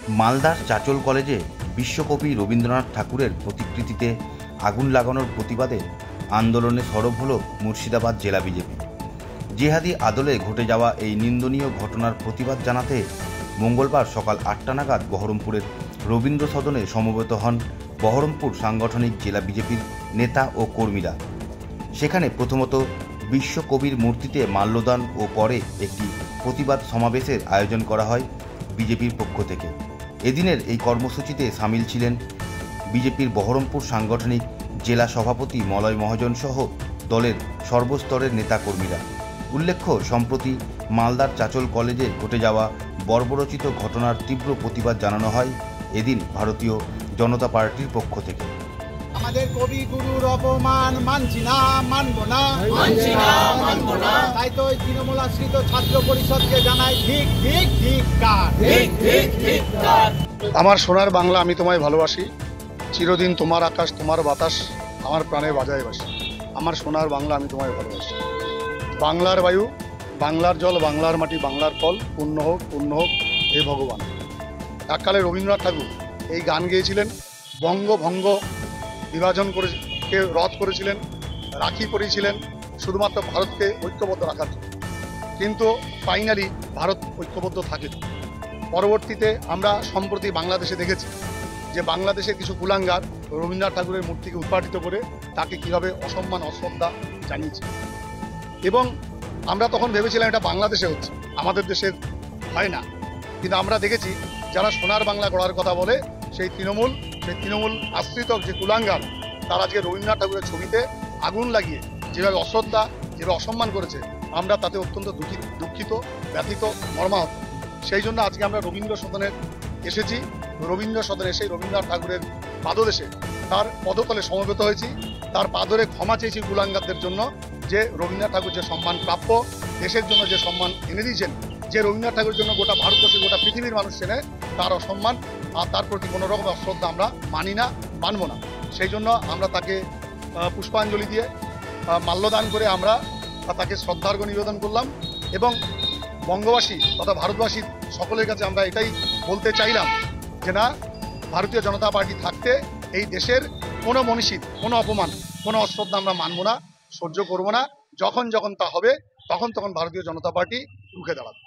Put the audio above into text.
মালদার চাচল কলেজে বিশ্বকবি রবীন্দ্রনাথ ঠাকুরের প্রতিকৃতিতে আগুন লাগানোর প্রতিবাদে আন্দোলনে সরব হল মুর্শিদাবাদ জেলা বিজেপি। জেহাদি আদলে ঘটে যাওয়া এই নিন্দনীয় ঘটনার প্রতিবাদ জানাতে মঙ্গলবার সকাল 8টা নাগাদ বহরমপুরের রবীন্দ্র সদনে সমবেত হন বহরমপুর সাংগঠনিক জেলা বিজেপির নেতা ও কর্মীরা। সেখানে প্রথমত বিশ্বকবির মূর্তিতে মাল্যদান ও পরে একটি প্রতিবাদ সমাবেশের আয়োজন করা হয় বিজেপির পক্ষ থেকে। এদিনের এই কর্মসূচিতে সামিল ছিলেন বিজেপির বহরমপুর সাংগঠনিক জেলা সভাপতি মলয় মহাজন সহ দলের সর্বস্তরের নেতাকর্মীরা। উল্লেখ্য, সম্প্রতি মালদার চাচল কলেজে ঘটে যাওয়া বর্বরচিত ঘটনার তীব্র প্রতিবাদ জানানো হয় এদিন ভারতীয় জনতা পার্টির পক্ষ থেকে। আমাদের কবি গুরুর অপমান মানছি না, মানব না, তাই তো তৃণমূল আশ্রিত ছাত্র পরিষদকে জানাই ঠিক ঠিক ঠিক কার। আমার সোনার বাংলা, আমি তোমায় ভালোবাসি। চিরদিন তোমার আকাশ তোমার বাতাস আমার প্রাণে বাজায় বাসি। আমার সোনার বাংলা, আমি তোমায় ভালোবাসি। বাংলার বায়ু, বাংলার জল, বাংলার মাটি, বাংলার ফল, পূর্ণ হোক হে ভগবান। এককালে রবীন্দ্রনাথ ঠাকুর এই গান গেয়েছিলেন। বঙ্গভঙ্গ বিভাজন কে রদ করেছিলেন, রাখি পরিয়েছিলেন শুধুমাত্র ভারতকে ঐক্যবদ্ধ রাখার জন্য। কিন্তু ফাইনালি ভারত ঐক্যবদ্ধ থাকে। পরবর্তীতে আমরা সম্প্রতি বাংলাদেশে দেখেছি যে বাংলাদেশের কিছু কুলাঙ্গার রবীন্দ্রনাথ ঠাকুরের মূর্তিকে উৎপাটিত করে তাকে কিভাবে অসম্মান অশ্রদ্ধা জানিয়েছে। এবং আমরা তখন ভেবেছিলাম এটা বাংলাদেশে হচ্ছে, আমাদের দেশে হয় না। কিন্তু আমরা দেখেছি যারা সোনার বাংলা গড়ার কথা বলে সেই তৃণমূল আশ্রিত যে কুলাঙ্গার, তারা আজকে রবীন্দ্রনাথ ঠাকুরের ছবিতে আগুন লাগিয়ে যেভাবে অশ্রদ্ধা, যেভাবে অসম্মান করেছে, আমরা তাতে অত্যন্ত দুঃখিত, ব্যথিত, মর্মাহত। সেই জন্য আজকে আমরা রবীন্দ্র সদনে এসেছি। রবীন্দ্র সদনে এসে রবীন্দ্রনাথ ঠাকুরের পাদদেশে তার পদতলে সমবেত হয়েছি। তার পাদরে ক্ষমা চেয়েছি কুলাঙ্গারদের জন্য, যে রবীন্দ্রনাথ ঠাকুর যে সম্মান প্রাপ্য, দেশের জন্য যে সম্মান এনে দিয়েছেন, যে রবীন্দ্রনাথ ঠাকুরের জন্য গোটা ভারতবর্ষে গোটা পৃথিবীর মানুষ চেনে, তার অসম্মান আর তার প্রতি কোনো রকম অশ্রদ্ধা আমরা মানি না, মানব না। সেই জন্য আমরা তাকে পুষ্পাঞ্জলি দিয়ে মাল্যদান করে আমরা তাকে শ্রদ্ধার্ঘ্য নিবেদন করলাম। এবং বঙ্গবাসী তথা ভারতবাসীর সকলের কাছে আমরা এটাই বলতে চাইলাম যে না, ভারতীয় জনতা পার্টি থাকতে এই দেশের কোনো মনীষীর কোনো অপমান, কোনো অশ্রদ্ধা আমরা মানব না, সহ্য করব না। যখন তা হবে তখন ভারতীয় জনতা পার্টি রুখে দাঁড়াবে।